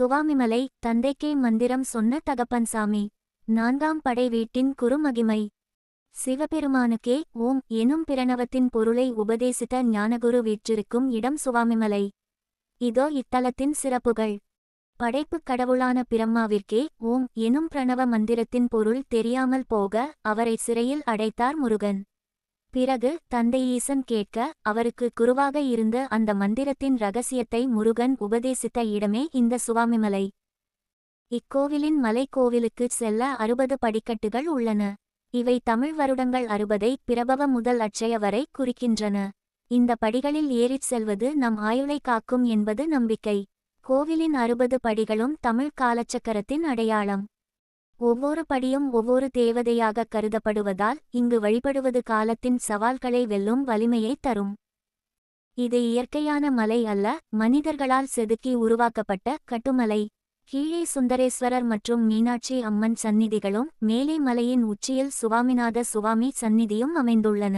சுவாமிமலை தந்தைக்கே மந்திரம் சொன்ன தகப்பன்சாமி. 4ஆம் படை வீட்டின் குருமகிமை. சிவபெருமானுக்கே ஓம் எனும் பிரணவத்தின் பொருளை உபதேசித்த ஞானகுரு வீற்றிருக்கும் இடம் சுவாமிமலை. இதோ இத்தலத்தின் சிறப்புகள். படைப்புக் கடவுளான பிரம்மாவிற்கே ஓம் எனும் பிரணவ மந்திரத்தின் பொருள் தெரியாமல் போக அவரை சிறையில் அடைத்தார் முருகன். பிறகு தந்தை ஈசன் கேட்க அவருக்கு குருவாக இருந்த அந்த மந்திரத்தின் இரகசியத்தை முருகன் உபதேசித்த இடமே இந்த சுவாமிமலை. இக்கோவிலின் மலைக்கோவிலுக்குச் செல்ல 60 படிக்கட்டுகள் உள்ளன. இவை தமிழ் வருடங்கள் 60ஐ பிரபவ முதல் அட்சய வரை குறிக்கின்றன. இந்த படிகளில் ஏறிச் செல்வது நம் ஆயுளை காக்கும் என்பது நம்பிக்கை. கோவிலின் 60 படிகளும் தமிழ் காலச்சக்கரத்தின் அடையாளம். ஒவ்வொரு படியும் ஒவ்வொரு தேவதையாக கருதப்படுவதால் இங்கு வழிபடுவது காலத்தின் சவால்களை வெல்லும் வலிமையை தரும். இது இயற்கையான மலை அல்ல, மனிதர்களால் செதுக்கி உருவாக்கப்பட்ட கட்டுமலை. கீழே சுந்தரேஸ்வரர் மற்றும் மீனாட்சி அம்மன் சந்நிதிகளும் மேலே மலையின் உச்சியில் சுவாமிநாத சுவாமி சந்நிதியும் அமைந்துள்ளன.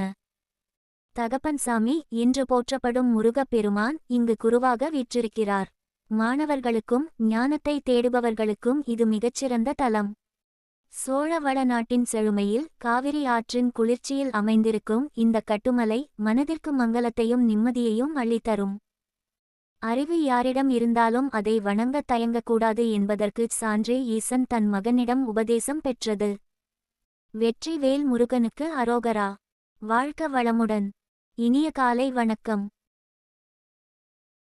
தகப்பன்சாமி என்று போற்றப்படும் முருகப் பெருமான் இங்கு குருவாக வீற்றிருக்கிறார். மாணவர்களுக்கும் ஞானத்தை தேடுபவர்களுக்கும் இது மிகச்சிறந்த தலம். சோழ வளநாட்டின் செழுமையில் காவிரி ஆற்றின் குளிர்ச்சியில் அமைந்திருக்கும் இந்த கட்டுமலை மனதிற்கு மங்களத்தையும் நிம்மதியையும் அள்ளித்தரும். அறிவு யாரிடம் இருந்தாலும் அதை வணங்க தயங்கக்கூடாது என்பதற்குச் சான்றே ஈசன் தன் மகனிடம் உபதேசம் பெற்றது. வெற்றி வேல் முருகனுக்கு அரோகரா. வாழ்க வளமுடன். இனிய காலை வணக்கம்.